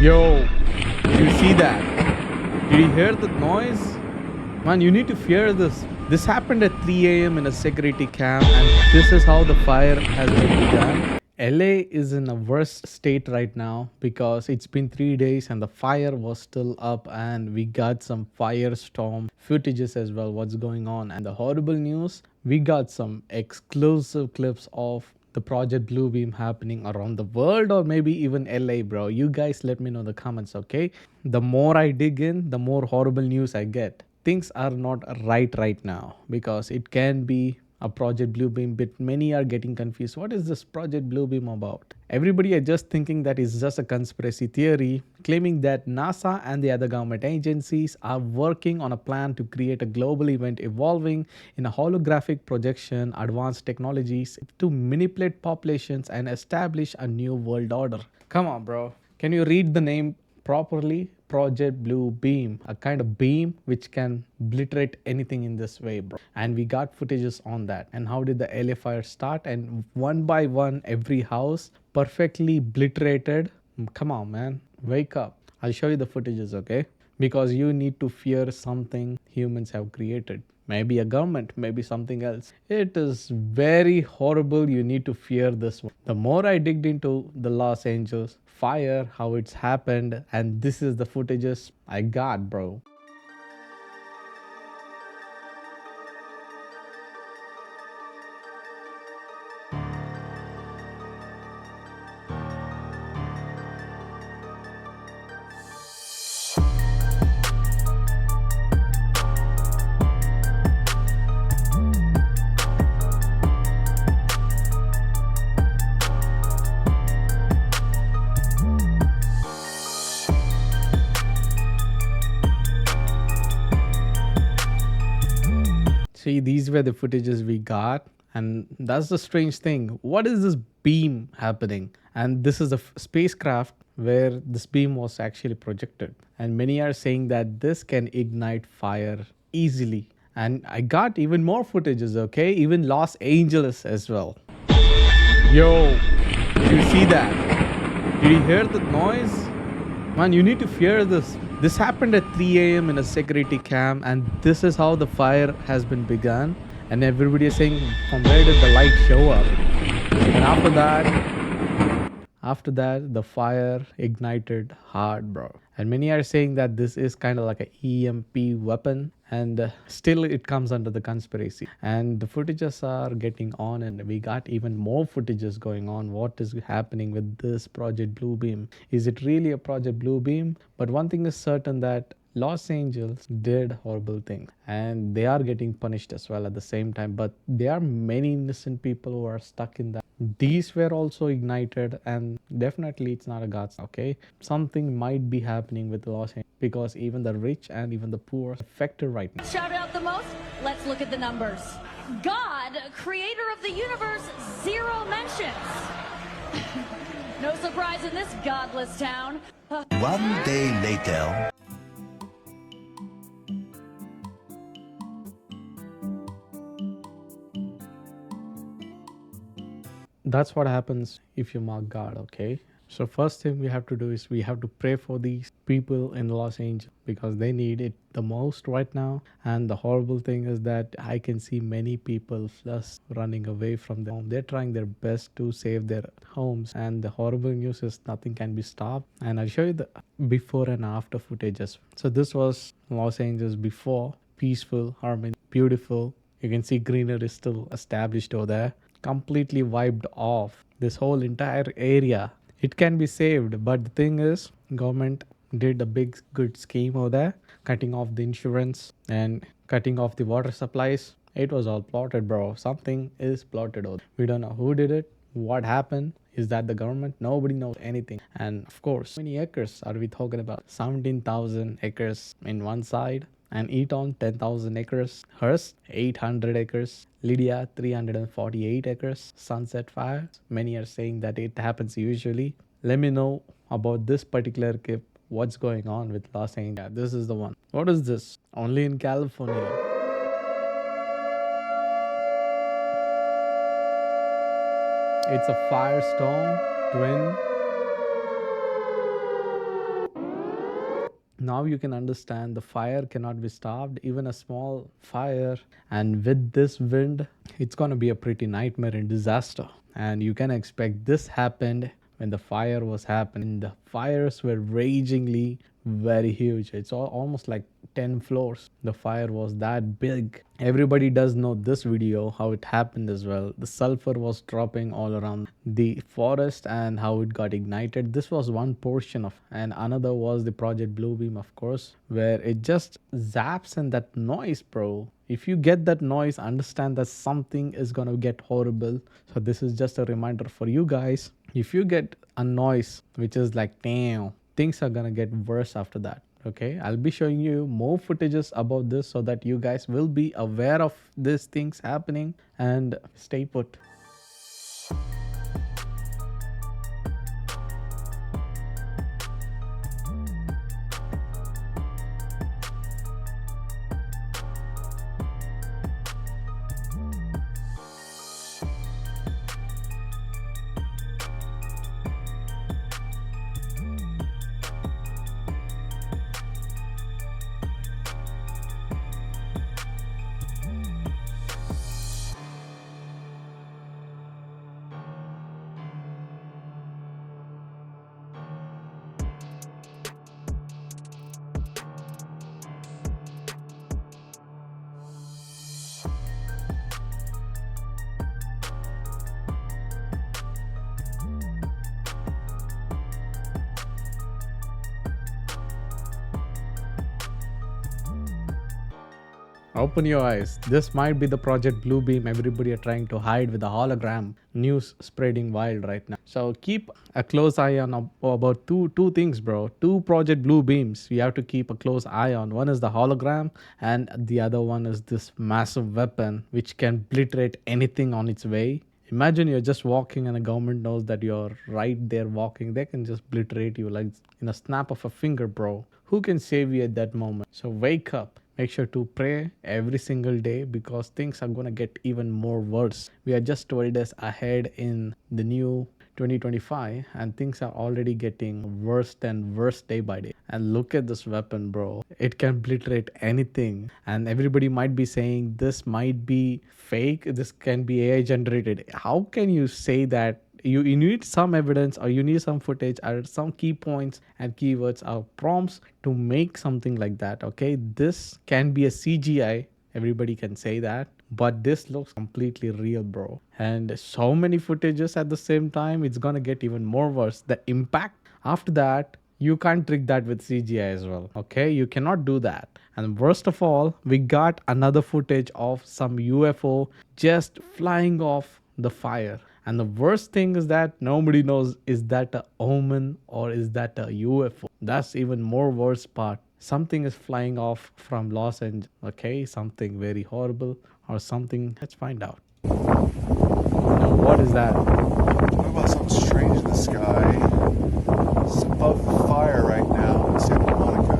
Yo, did you see that? Did you hear the noise? Man, you need to fear this. This happened at 3 a.m. in a security camp, and this is how the fire has been begun. LA is in a worst state right now because it's been 3 days and the fire was still up, and we got some firestorm footages as well. What's going on? And the horrible news, we got some exclusive clips of the Project Bluebeam happening around the world or maybe even LA, bro. You guys let me know in the comments, okay? The more I dig in, the more horrible news I get. Things are not right now because it can be a Project Bluebeam, but many are getting confused. What is this Project Bluebeam about? Everybody are just thinking that it's just a conspiracy theory, claiming that NASA and the other government agencies are working on a plan to create a global event evolving in a holographic projection, advanced technologies to manipulate populations and establish a new world order. Come on, bro. Can you read the name properly? Project Blue Beam, a kind of beam which can obliterate anything in this way, bro. And we got footages on that. And how did the LA fire start? And one by one, every house perfectly obliterated. Come on, man. Wake up. I'll show you the footages, okay? Because you need to fear something humans have created. Maybe a government, maybe something else. It is very horrible. You need to fear this one. The more I digged into the Los Angeles fire, how it's happened, and this is the footages I got, bro. See, these were the footages we got, and that's the strange thing. What is this beam happening? And this is a spacecraft where this beam was actually projected. And many are saying that this can ignite fire easily. And I got even more footages, okay? Even Los Angeles as well. Yo, did you see that? Did you hear the noise? Man, you need to fear this. This happened at 3 a.m. in a security camp, and this is how the fire has been begun. And everybody is saying, from where did the light show up? And after that, the fire ignited hard, bro. And many are saying that this is kind of like a EMP weapon, and still it comes under the conspiracy. And the footages are getting on, and we got even more footages going on. What is happening with this Project Bluebeam? Is it really a Project Bluebeam? But one thing is certain, that Los Angeles did horrible things and they are getting punished as well at the same time. But there are many innocent people who are stuck in that. These were also ignited, and definitely it's not a God's, okay? Something might be happening with Los Angeles because even the rich and even the poor are affected right now. Shout out the most? Let's look at the numbers. God, creator of the universe, 0 mentions. No surprise in this godless town. One day later. That's what happens if you mock God, okay? So first thing we have to do is we have to pray for these people in Los Angeles because they need it the most right now. And the horrible thing is that I can see many people just running away from their home. They're trying their best to save their homes, and the horrible news is nothing can be stopped. And I'll show you the before and after footages. So this was Los Angeles before, peaceful, harmony, beautiful. You can see greenery is still established over there. Completely wiped off this whole entire area. It can be saved, but the thing is, government did a big good scheme over there, cutting off the insurance and cutting off the water supplies. It was all plotted, bro. Something is plotted over there. We don't know who did it, what happened. Is that the government? Nobody knows anything. And of course, how many acres are we talking about? 17,000 acres in one side. And Eton, 10,000 acres. Hearst, 800 acres. Lydia, 348 acres. Sunset Fire, many are saying that it happens usually. Let me know about this particular clip. What's going on with Los Angeles? This is the one. What is this? Only in California. It's a firestorm twin. Now you can understand the fire cannot be stopped, even a small fire. And with this wind, it's going to be a pretty nightmare and disaster. And you can expect this happened when the fire was happening. The fires were ragingly very huge. It's almost like 10 floors. The fire was that big. Everybody does know this video, how it happened as well. The sulfur was dropping all around the forest and how it got ignited. This was one portion of, and another was the Project Bluebeam, of course, where it just zaps and that noise, bro. If you get that noise, understand that something is gonna get horrible. So this is just a reminder for you guys. If you get a noise which is like damn, things are gonna get worse after that. Okay, I'll be showing you more footages about this so that you guys will be aware of these things happening, and stay put. Open your eyes. This might be the Project Bluebeam everybody are trying to hide with the hologram news spreading wild right now. So keep a close eye on about two things, bro. Two Project Bluebeams you have to keep a close eye on. One is the hologram and the other one is this massive weapon which can obliterate anything on its way. Imagine you're just walking and the government knows that you're right there walking. They can just obliterate you like in a snap of a finger, bro. Who can save you at that moment? So wake up. Make sure to pray every single day because things are going to get even more worse. We are just 12 days ahead in the new 2025 and things are already getting worse than worse day by day. And look at this weapon, bro. It can obliterate anything. And everybody might be saying this might be fake. This can be AI generated. How can you say that? You need some evidence or you need some footage or some key points and keywords or prompts to make something like that. Okay, this can be a CGI. Everybody can say that, but this looks completely real, bro. And so many footages at the same time, it's gonna get even more worse. The impact after that, you can't trick that with CGI as well. Okay, you cannot do that. And worst of all, we got another footage of some UFO just flying off the fire. And the worst thing is that nobody knows, is that a omen or is that a UFO? That's even more worse part. Something is flying off from Los Angeles, okay? Something very horrible or something. Let's find out. Now, what is that? What about something strange in the sky? It's above the fire right now in Santa Monica.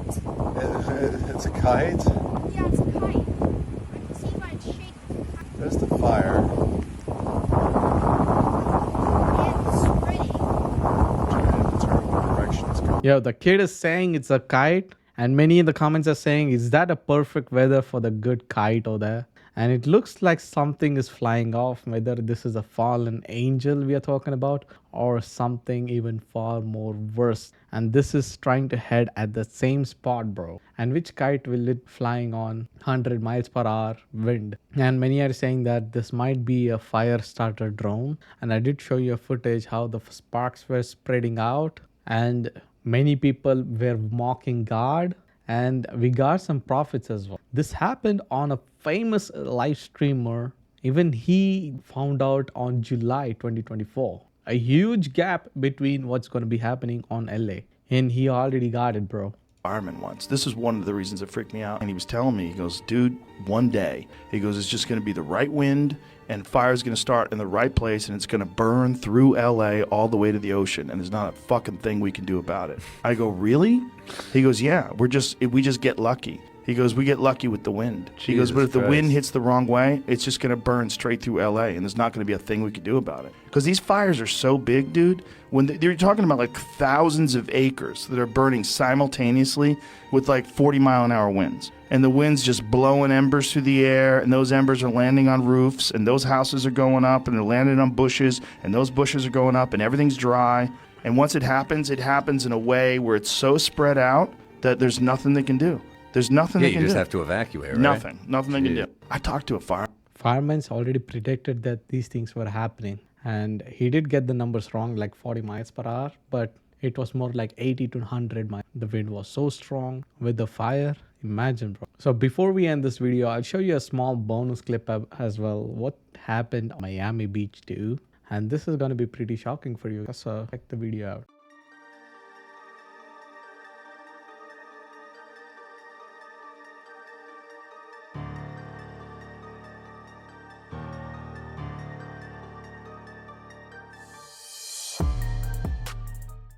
It's a kite. It's a kite? Yeah, it's a kite. I can see by its shape. There's the fire. Yeah, the kid is saying it's a kite, and many in the comments are saying, is that a perfect weather for the good kite over there? And it looks like something is flying off, whether this is a fallen angel we are talking about or something even far more worse. And this is trying to head at the same spot, bro. And which kite will it flying on 100 miles per hour wind? And many are saying that this might be a fire starter drone. And I did show you a footage how the sparks were spreading out and many people were mocking God, and we got some prophets as well. This happened on a famous live streamer. Even he found out on July 2024. A huge gap between what's going to be happening on LA. And he already got it, bro. Fireman once. This is one of the reasons that freaked me out. And he was telling me, he goes, dude, one day, he goes, it's just going to be the right wind and fire's going to start in the right place and it's going to burn through LA all the way to the ocean. And there's not a fucking thing we can do about it. I go, really? He goes, yeah, we just get lucky. He goes, we get lucky with the wind. He goes, Jesus but if the wind Christ. hits the wrong way, it's just going to burn straight through LA, and there's not going to be a thing we can do about it. Because these fires are so big, dude. When you're talking about like thousands of acres that are burning simultaneously with like 40-mile-an-hour winds. And the wind's just blowing embers through the air, and those embers are landing on roofs, and those houses are going up, and they're landing on bushes, and those bushes are going up, and everything's dry. And once it happens in a way where it's so spread out that there's nothing they can do. There's nothing Yeah, they you can just do. have to evacuate, right? Nothing they can Jeez. do. I talked to a Fireman's already predicted that these things were happening, and he did get the numbers wrong, like 40 miles per hour, but it was more like 80 to 100 miles. The wind was so strong with the fire. Imagine, bro. So before we end this video, I'll show you a small bonus clip as well. What happened on Miami Beach too, and this is going to be pretty shocking for you. So check the video out.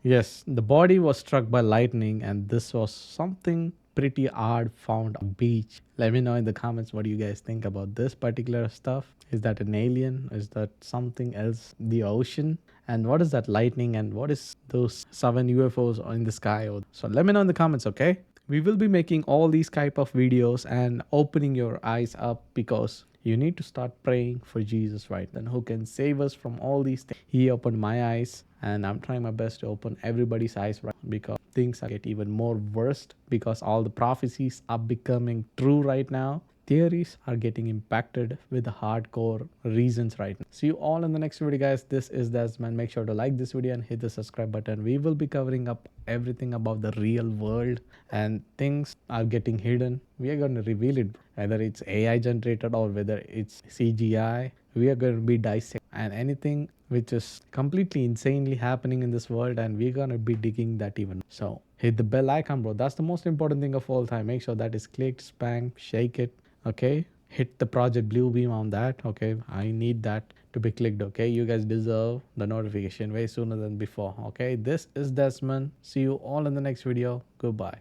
Yes, the body was struck by lightning, and this was something pretty odd found on beach. Let me know in the comments what you guys think about this particular stuff. Is that an alien? Is that something else? The ocean? And what is that lightning? And what is those 7 UFOs in the sky? So let me know in the comments, okay? We will be making all these type of videos and opening your eyes up, because you need to start praying for Jesus, right? Then who can save us from all these things. He opened my eyes, and I'm trying my best to open everybody's eyes, right? Because things are get even more worst, because all the prophecies are becoming true right now. Theories are getting impacted with the hardcore reasons right now. See you all in the next video, guys. This is Desmond. Make sure to like this video and hit the subscribe button. We will be covering up everything about the real world, and things are getting hidden. We are going to reveal it, whether it's AI generated or whether it's CGI. We are going to be dissecting and anything which is completely insanely happening in this world, and we're going to be digging that even. So hit the bell icon, bro. That's the most important thing of all time. Make sure that is clicked, spam, shake it. Okay, hit the project blue beam on that. Okay, I need that to be clicked. Okay, you guys deserve the notification way sooner than before. Okay, this is Desmond. See you all in the next video. Goodbye.